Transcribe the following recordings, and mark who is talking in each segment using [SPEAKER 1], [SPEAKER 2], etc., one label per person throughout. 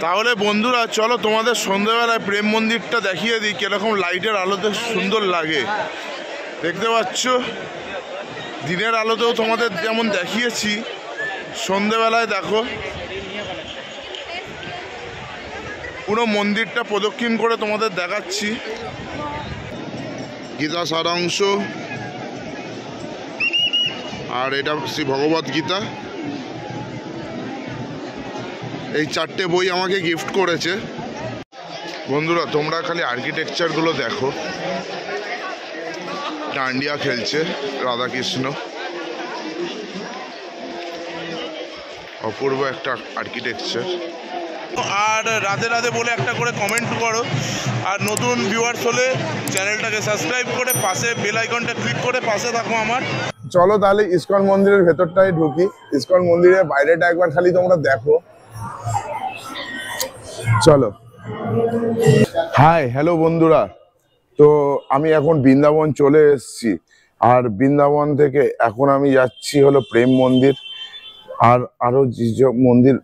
[SPEAKER 1] তাহলে বন্ধুরা চলো তোমাদের সন্ধ্যাবেলায় প্রেম মন্দিরটা দেখিয়ে দিই কিরকম লাইটের আলোতে সুন্দর লাগে। দেখতে পাচ্ছ দিনের আলোতেও তোমাদের যেমন দেখিয়েছি, সন্ধ্যাবেলায় দেখো পুরো মন্দিরটা প্রদক্ষিণ করে তোমাদের দেখাচ্ছি। গীতা সারাংশ, আর এটা শ্রী ভগবত গীতা। এই 4টে বই আমাকে গিফট করেছে। বন্ধুরা তোমরা খালি আর্কিটেকচারগুলো দেখো, ডান্ডিয়া খেলছে রাধাকৃষ্ণ, অপূর্ব একটা আর্কিটেকচার। আর রাধে রাধে বলে একটা করে কমেন্ট করো, আর নতুন ভিউয়ার্স হলে চ্যানেলটাকে সাবস্ক্রাইব করে পাশে বেল আইকনটা ক্লিক করে পাশে থাকো আমার। চলো তাহলে ইসকন মন্দিরের ভেতরটাই ঢুকি। ইসকন মন্দিরের বাইরেটা একবার খালি তোমরা দেখো। চলো। হাই হ্যালো বন্ধুরা, তো আমি এখন বৃন্দাবন চলে এসেছি, আর বৃন্দাবন থেকে এখন আমি যাচ্ছি হলো প্রেম মন্দির, আর আরো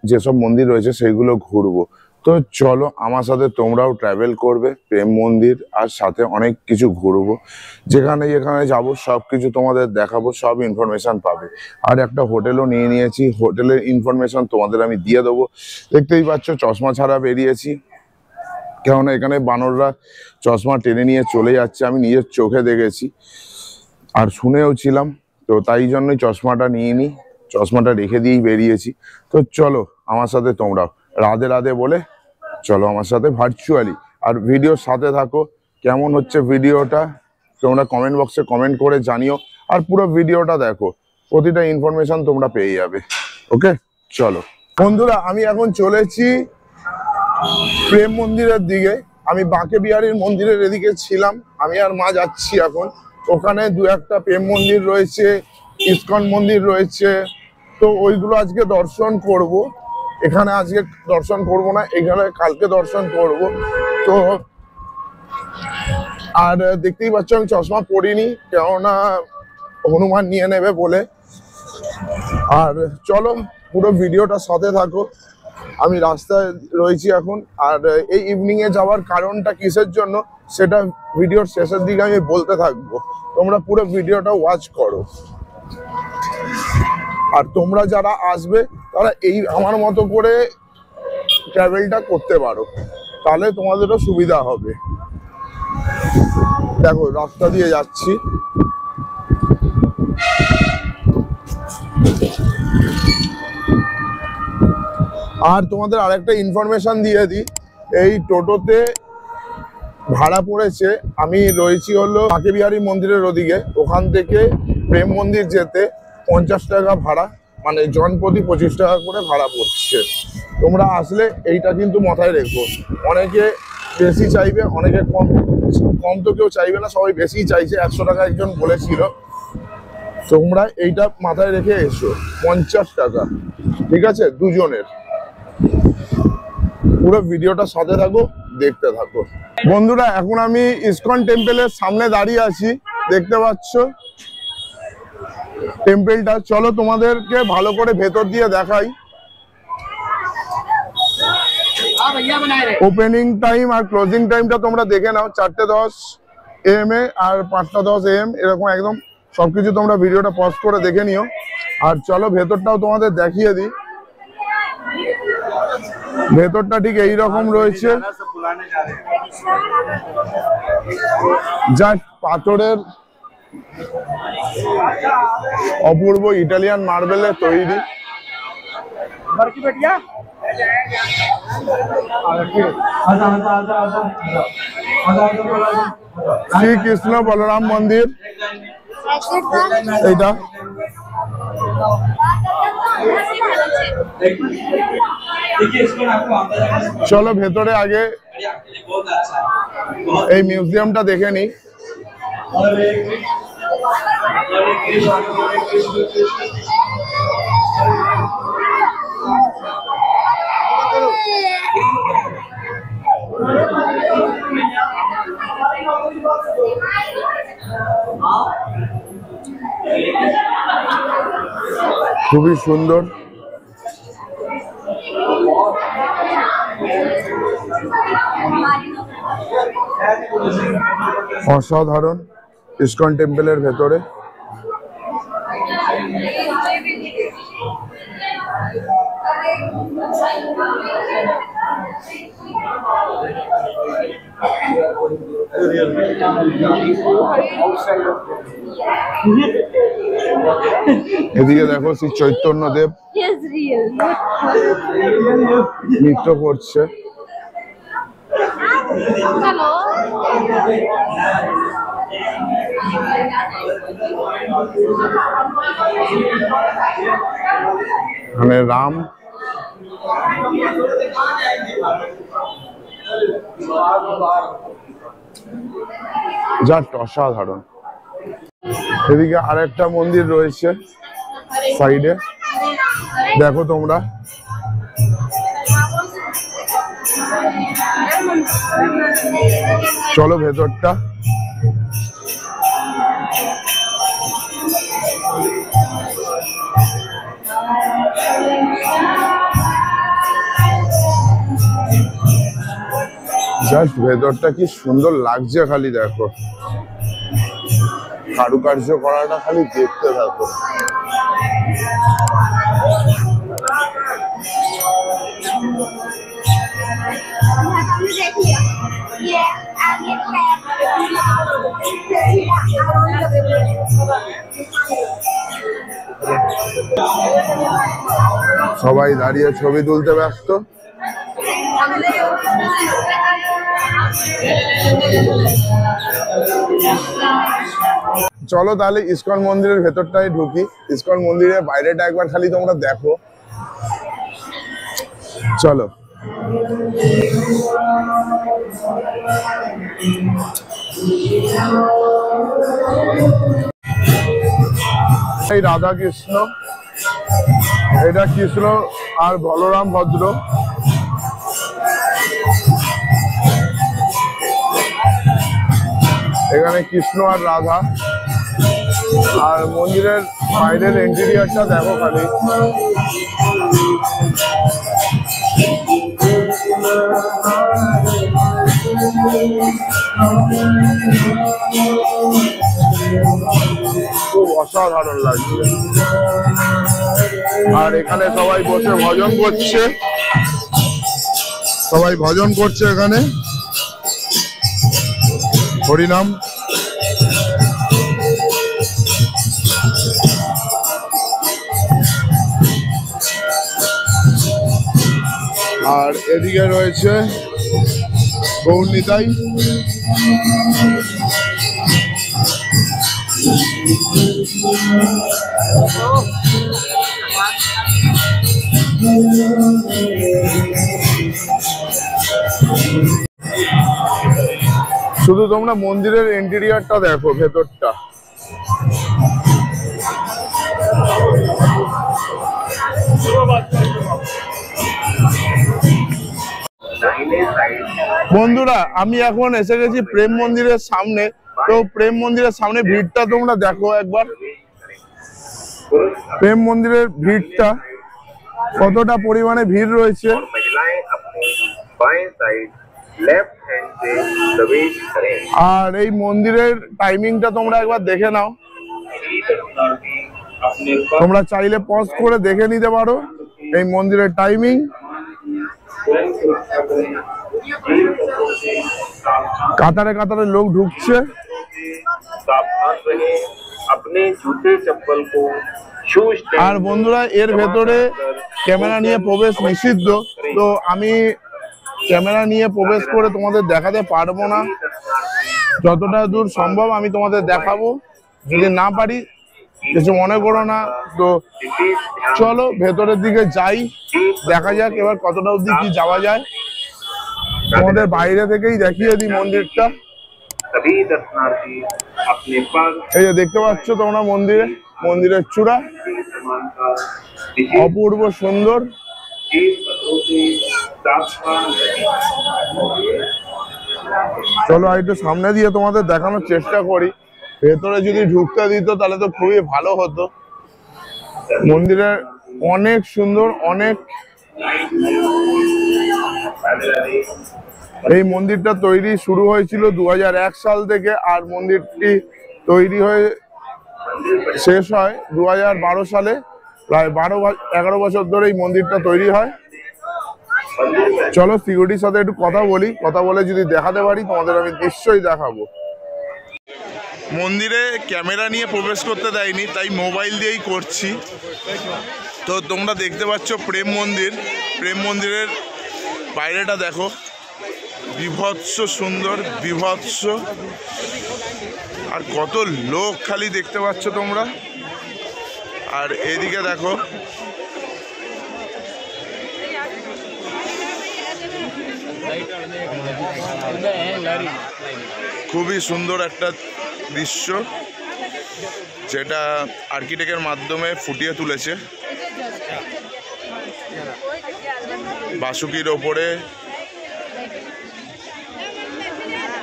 [SPEAKER 1] যেসব মন্দির রয়েছে সেগুলো ঘুরবো। তো চলো আমার সাথে তোমরাও ট্রাভেল করবে প্রেম মন্দির, আর সাথে অনেক কিছু ঘুরবো। যেখানে যেখানে যাবো সব কিছু তোমাদের দেখাবো, সব ইনফরমেশন পাবে। আর একটা হোটেলও নিয়ে নিয়েছি, হোটেলের ইনফরমেশন তোমাদের আমি দিয়ে দেবো। দেখতেই পাচ্ছ চশমা ছাড়া বেরিয়েছি, কেননা এখানে বানররা চশমা টেনে নিয়ে চলে যাচ্ছে, আমি নিজের চোখে দেখেছি আর শুনেও ছিলাম। তো তাই জন্যই চশমাটা নিয়ে নিই, চশমাটা রেখে দিয়েই বেরিয়েছি। তো চলো আমার সাথে তোমরাও রাধে রাধে বলে চলো আমার সাথে ভার্চুয়ালি, আর ভিডিওর সাথে থাকো। কেমন হচ্ছে ভিডিওটা তোমরা কমেন্ট বক্সে কমেন্ট করে জানিও, আর পুরো ভিডিওটা দেখো, প্রতিটা ইনফরমেশন তোমরা পেয়ে যাবে। ওকে চলো বন্ধুরা, আমি এখন চলেছি প্রেম মন্দিরের দিকে। আমি বাঁকে বিহারীর মন্দিরের এদিকে ছিলাম, আমি আর মা যাচ্ছি এখন। ওখানে দু একটা প্রেম মন্দির রয়েছে, ইসকন মন্দির রয়েছে, তো ওইগুলো আজকে দর্শন করব। এখানে আজকে দর্শন করব না, এখানে কালকে দর্শন করব। তো আর দেখতেই পাচ্ছ আমি চশমা পরিনি, কেননা হনুমান নিয়ে নেবে বলে। আর চলো পুরো ভিডিওটা সাথে থাকো। আমি রাস্তায় রয়েছি এখন, আর এই ইভিনিং এ যাওয়ার কারণটা কিসের জন্য সেটা ভিডিওর শেষের দিকে আমি বলতে থাকবো, তোমরা পুরো ভিডিওটা ওয়াচ করো। আর তোমরা যারা আসবে তারা এই আমার মতো করে ট্রাভেলটা করতে পারো, তাহলে তোমাদেরও সুবিধা হবে। দেখো রাস্তা দিয়ে যাচ্ছি, আর তোমাদের আরেকটা ইনফরমেশন দিয়ে দিই, এই টোটোতে ভাড়া পড়েছে, আমি রয়েছি হলো বাঁকে বিহারী মন্দিরের ওদিকে, ওখান থেকে প্রেম মন্দির যেতে 50 টাকা ভাড়া, মানে জনপ্রতি 25 টাকা করে ভাড়া পড়ছে। তোমরা আসলে এইটা কিন্তু মাথায় রেখো, অনেকে বেশি চাইবে, অনেকে কম তো কেউ চাইবে না, সবাই বেশি চাইছে। 100 টাকা একজন বলেছিল, তোমরা এইটা মাথায় রেখে এসো। 50 টাকা, ঠিক আছে দুজনের। পুরো ভিডিওটা সাথে থাকো, দেখতে থাকো বন্ধুরা। এখন আমি ইসকন টেম্পলের সামনে দাঁড়িয়ে আছি, দেখতে পাচ্ছ টেম্পলটা। চলো তোমাদেরকে ভালো করে ভেতর দিয়ে দেখাই। ওপেনিং টাইম আর ক্লোজিং টাইমটা তোমরা দেখে নাও, 4:10 AM আর 5:10 AM, এরকম একদম সবকিছু তোমরা ভিডিওটা পজ করে দেখে নিও। আর চলো ভেতরটাও তোমাদের দেখিয়ে দিই। ভেতরটা ঠিক এইরকম রয়েছে, জাস্ট পাথরের অপূর্ব ইটালিয়ান মার্বেলে তৈরি। শ্রীকৃষ্ণ বলরাম মন্দির এইটা। চলো ভেতরে আগে এই মিউজিয়ামটা দেখে নি। খুবই সুন্দর। অসাধারণ ইসকন টেম্পলের ভেতরে। এদিকে দেখো শ্রী চৈতন্যদেব নৃত্য করছে। মানে রাম জাস্ট অসাধারণ। এদিকে আরেকটা মন্দির রয়েছে সাইডে, দেখো তোমরা। চলো ভেতরটা। জাস্ট ভেতরটা কি সুন্দর লাগছে, খালি দেখো, কারুকার্য করাটা খালি দেখতে থাকো। সবাই দাঁড়িয়ে ছবি তুলতে ব্যস্ত। চলো তাহলে ইসকন মন্দিরের ভেতরটাই ঢুকি। ইসকন মন্দিরের বাইরেটা একবার খালি তোমরা দেখো, চলো। এই রাধা কৃষ্ণ, এটা কৃষ্ণ আর বলরাম ভদ্র। এখানে কৃষ্ণ আর রাধা। আর মন্দিরের বাইরের ইন্টেরিয়রটা দেখো খালি, খুব অসাধারণ লাগছে। আর এখানে সবাই বসে ভজন করছে, সবাই ভজন করছে এখানে, হরিনাম। আর এদিকে রয়েছে গৌর নিতাই। শুধু তোমরা মন্দিরের ইন্টেরিয়রটা দেখো, ভেতরটা। বন্ধুরা আমি এখন এসে গেছি প্রেম মন্দিরের সামনে। তো প্রেম মন্দিরের সামনে ভিড়টা তোমরা দেখো একবার, প্রেম মন্দিরের ভিড়টা কতটা পরিমাণে ভিড় রয়েছে। আর এই মন্দিরের টাইমিংটা তোমরা একবার দেখে নাও, তোমরা চাইলে পজ করে দেখে নিতে পারো এই মন্দিরের টাইমিং। কাতারে কাতারে লোক ঢুকছে। আর বন্ধুরা এর ভেতরে ক্যামেরা নিয়ে প্রবেশ নিষিদ্ধ, তো আমি ক্যামেরা নিয়ে প্রবেশ করে তোমাদের দেখাতে পারবো না। যতটা দূর সম্ভব আমি তোমাদের দেখাবো, যদি না পারি কিছু মনে করো না। তো চলো ভেতরের দিকে যাই, দেখা যাক এবার কতটা অবধি কি যাওয়া যায়। তোমাদের বাইরে থেকেই দেখিয়ে দিই মন্দিরটা। এই যে দেখতে পাচ্ছ তোমরা মন্দিরের চূড়া, অপূর্ব সুন্দর। চলো একটু সামনে দিয়ে তোমাদের দেখানোর চেষ্টা করি। ভেতরে যদি ঢুকতে দিত তাহলে তো খুবই ভালো হতো। মন্দিরের অনেক সুন্দর, অনেক এই মন্দিরটা তৈরি শুরু হয়েছিল 2001 সাল থেকে, আর মন্দিরটি তৈরি হয়ে শেষ হয় 2012 সালে। প্রায় 11 বছর ধরে এই মন্দিরটা তৈরি হয়। চলো সিকিউরিটির সাথে একটু কথা বলি, কথা বলে যদি দেখাতে পারি তোমাদের আমি নিশ্চয়ই দেখাবো। মন্দিরে ক্যামেরা নিয়ে প্রবেশ করতে দেয়নি, তাই মোবাইল দিয়েই করছি। তো তোমরা দেখতে পাচ্ছ প্রেম মন্দির। প্রেম মন্দিরের বাইরেটা দেখো, বিভৎস সুন্দর, বিভৎস। আর কত লোক খালি দেখতে পাচ্ছ তোমরা। আর এদিকে দেখো খুবই সুন্দর একটা দৃশ্য, যেটা আর্কিটেক্টের মাধ্যমে ফুটিয়ে তুলেছে। বাসুকির ওপরে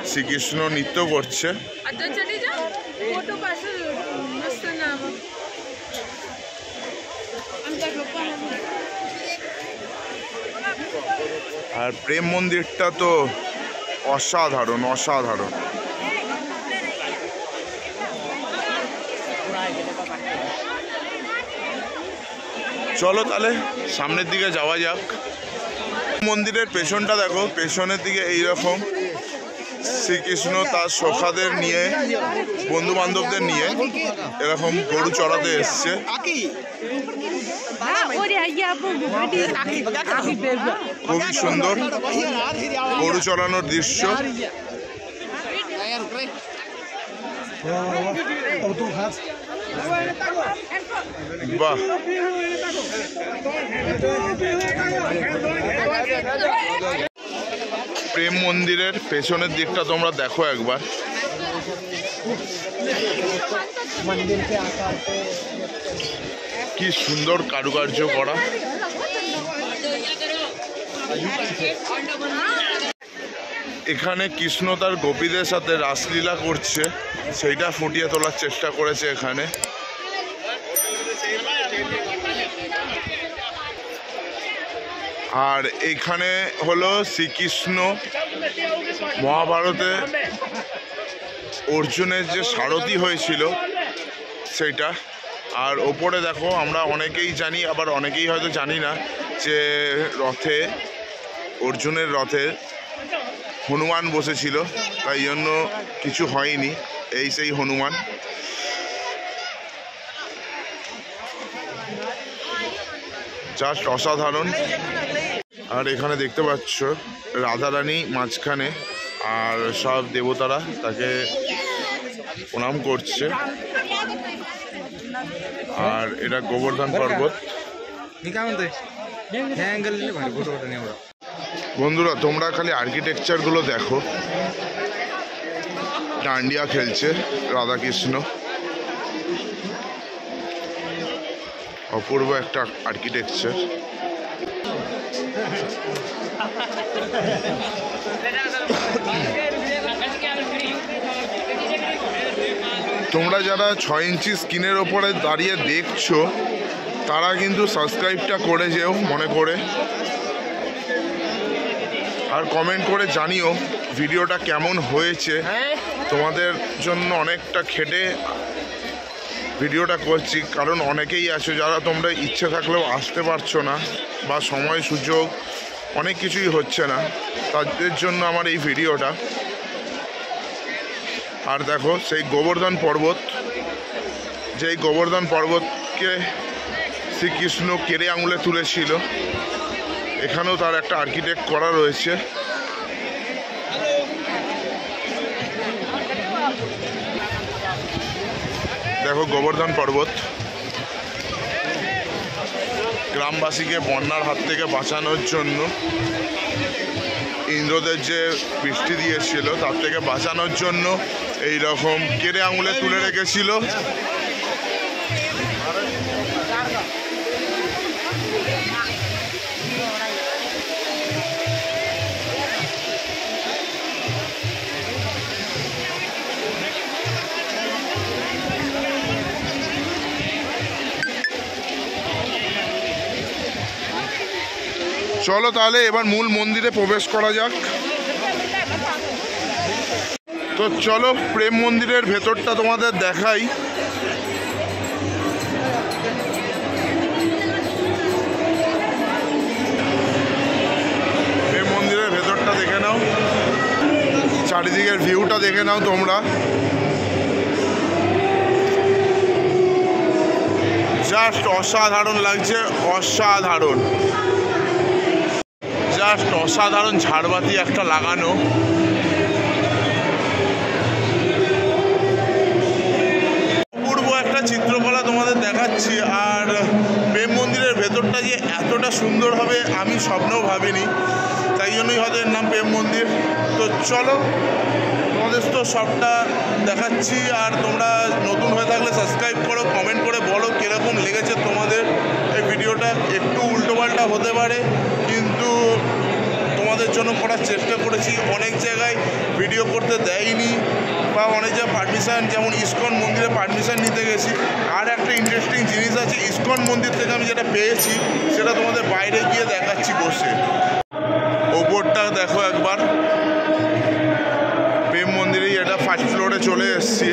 [SPEAKER 1] শ্রীকৃষ্ণ নৃত্য করছে। আর প্রেম মন্দিরটা তো অসাধারণ, অসাধারণ। চলো তাহলে সামনের দিকে যাওয়া যাক। মন্দিরের পেছনটা দেখো, পেছনের দিকে এইরকম শ্রীকৃষ্ণ তার সখাদের নিয়ে, বন্ধু বান্ধবদের নিয়ে এরকম গরু চড়াতে এসছে। খুবই সুন্দর গরু চড়ানোর দৃশ্য। বাহ, প্রেম মন্দিরের পেছনের দিকটা তোমরা দেখো একবার। কি সুন্দর কারুকার্য করা। এখানে কৃষ্ণ তার গোপীদের সাথে রাসলীলা করছে, সেইটা ফুটিয়ে তোলার চেষ্টা করেছে এখানে। আর এখানে হলো শ্রীকৃষ্ণ মহাভারতে অর্জুনের যে সারথি হয়েছিল সেইটা। আর ওপরে দেখো, আমরা অনেকেই জানি, আবার অনেকেই হয়তো জানি না, যে রথে, অর্জুনের রথে হনুমান বসেছিল, তাই জন্য কিছু হয়নি। এই সেই হনুমান। জাস্ট অসাধারণ। আর এখানে দেখতে পাচ্ছ রাধারানী মাঝখানে, আর সব দেবতারা তাকে প্রণাম করছে। আর এটা গোবর্ধন পর্বত। বন্ধুরা তোমরা খালি আর্কিটেকচারগুলো দেখো। ডান্ডিয়া খেলছে রাধাকৃষ্ণ, অপূর্ব একটা আর্কিটেকচার। তোমরা যারা 6 ইঞ্চি স্ক্রিনের ওপরে দাঁড়িয়ে দেখছো, তারা কিন্তু সাবস্ক্রাইবটা করে যেও মনে করে। আর কমেন্ট করে জানিও ভিডিওটা কেমন হয়েছে। তোমাদের জন্য অনেকটা খেটে ভিডিওটা করছি, কারণ অনেকেই আছো যারা তোমরা ইচ্ছে থাকলেও আসতে পারছো না, বা সময় সুযোগ অনেক কিছুই হচ্ছে না, তাদের জন্য আমার এই ভিডিওটা। আর দেখো সেই গোবর্ধন পর্বত, যেই গোবর্ধন পর্বতকে শ্রীকৃষ্ণ কেড়ে আঙুলে তুলেছিল, এখানেও তার একটা আর্কিটেক্ট করা রয়েছে। দেখো গোবর্ধন পর্বত গ্রামবাসীকে বন্যার হাত থেকে বাঁচানোর জন্য, ইন্দ্রদেব যে বৃষ্টি দিয়েছিল তার থেকে বাঁচানোর জন্য এই রকম কেড়ে আঙুলে তুলে রেখেছিল। চলো তাহলে এবার মূল মন্দিরে প্রবেশ করা যাক। তো চলো প্রেম মন্দিরের ভেতরটা তোমাদের দেখাই। প্রেম মন্দিরের ভেতরটা দেখে নাও, চারিদিকের ভিউটা দেখে নাও তোমরা। জাস্ট অসাধারণ লাগছে, অসাধারণ, জাস্ট অসাধারণ ঝাড়বাতি একটা লাগানো। অপূর্ব একটা চিত্রকলা তোমাদের দেখাচ্ছি। আর প্রেম মন্দিরের ভেতরটা যে এতটা সুন্দর হবে আমি স্বপ্নেও ভাবিনি, তাই জন্যই হয়তো এর নাম প্রেম মন্দির। তো চলো তোমাদের তো সবটা দেখাচ্ছি। আর তোমরা নতুন হয়ে থাকলে সাবস্ক্রাইব করো, কমেন্ট করে বলো কীরকম লেগেছে তোমাদের এই ভিডিওটা। একটু উল্টোপাল্টা হতে পারে, কিন্তু তোমাদের জন্য করার চেষ্টা করেছি। অনেক জায়গায় ভিডিও করতে দেয়নি বা অনেক জায়গায় পারমিশন, যেমন ইসকন মন্দিরে পারমিশন নিতে গেছি। আর একটা ইন্টারেস্টিং জিনিস আছে, ইসকন মন্দির থেকে আমি যেটা পেয়েছি সেটা তোমাদের বাইরে গিয়ে দেখাচ্ছি বসে। ওপরটা দেখো একবার, প্রেম মন্দিরেই এটা ফার্স্ট ফ্লোরে চলে এসছি।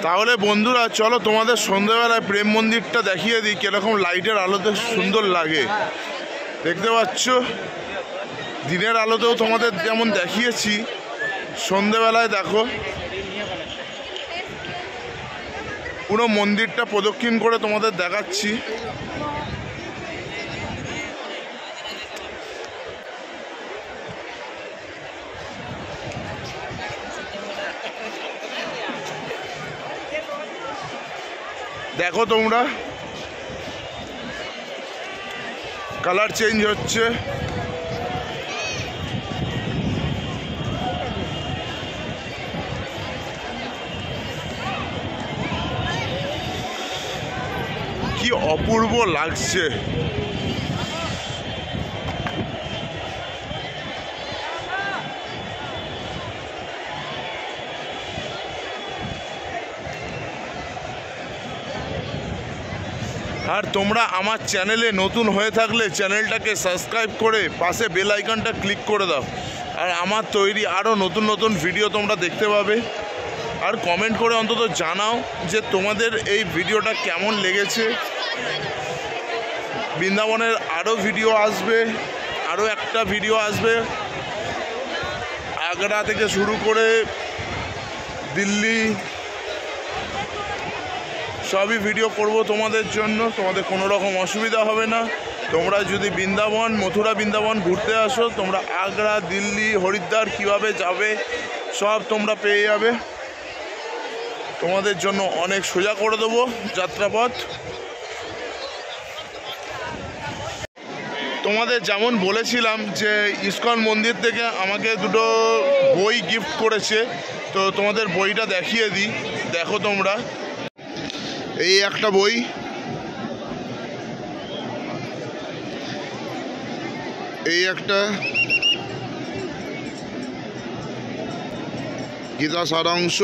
[SPEAKER 1] তাহলে বন্ধুরা চলো তোমাদের সন্ধ্যাবেলায় প্রেম মন্দিরটা দেখিয়ে দিই কিরকম লাইটের আলোতে সুন্দর লাগে। দেখতে পাচ্ছ, দিনের আলোতেও তোমাদের যেমন দেখিয়েছি, সন্ধ্যাবেলায় দেখো পুরো মন্দিরটা প্রদক্ষিণ করে তোমাদের দেখাচ্ছি। দেখো তোমরা, কালার চেঞ্জ হচ্ছে। কি অপূর্ব লাগছে। আর তোমরা আমার চ্যানেলে নতুন হয়ে থাকলে চ্যানেলটাকে সাবস্ক্রাইব করে পাশে বেল আইকনটা ক্লিক করে দাও। আর আমার তৈরি আরও নতুন নতুন ভিডিও তোমরা দেখতে পাবে। আর কমেন্ট করে অন্তত জানাও যে তোমাদের এই ভিডিওটা কেমন লেগেছে। বৃন্দাবনের আরও ভিডিও আসবে, আরও একটা ভিডিও আসবে আগ্রা থেকে শুরু করে দিল্লি, সবই ভিডিও করব তোমাদের জন্য। তোমাদের কোনো রকম অসুবিধা হবে না। তোমরা যদি বৃন্দাবন, মথুরা বৃন্দাবন ঘুরতে আসো, তোমরা আগ্রা, দিল্লি, হরিদ্বার কিভাবে যাবে সব তোমরা পেয়ে যাবে। তোমাদের জন্য অনেক সোজা করে দেবো যাত্রাপথ। তোমাদের যেমন বলেছিলাম যে ইসকন মন্দির থেকে আমাকে দুটো বই গিফট করেছে, তো তোমাদের বইটা দেখিয়ে দিই। দেখো তোমরা, এই একটা বই, এই একটা গীতা সারাংশ,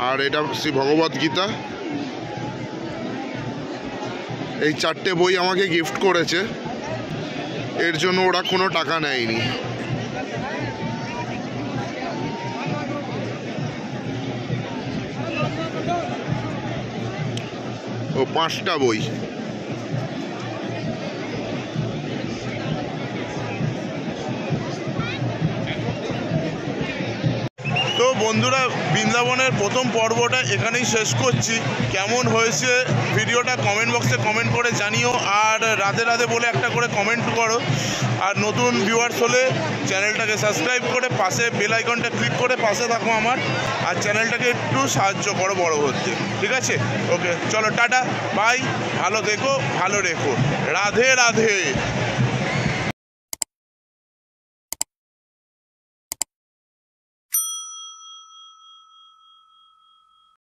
[SPEAKER 1] আর এটা শ্রী ভগবত গীতা। এই চারটে বই আমাকে গিফট করেছে, এর জন্য ওরা কোনো টাকা নেয়নি। ও 5টা বই। তো বন্ধুরা, বৃন্দাবনের প্রথম পর্বটা এখানেই শেষ করছি। কেমন হয়েছে ভিডিওটা কমেন্ট বক্সে কমেন্ট করে জানিও। আর রাধে রাধে বলে একটা করে কমেন্ট করো। আর নতুন ভিউয়ার্স হলে চ্যানেলটাকে সাবস্ক্রাইব করে পাশে বেল আইকনটা ক্লিক করে পাশে থাকো আমার। আর চ্যানেলটাকে একটু সাহায্য করো বড় হতে, ঠিক আছে? ওকে, চলো টাটা, বাই, ভালো থেকো, ভালো রেখো, রাধে রাধে।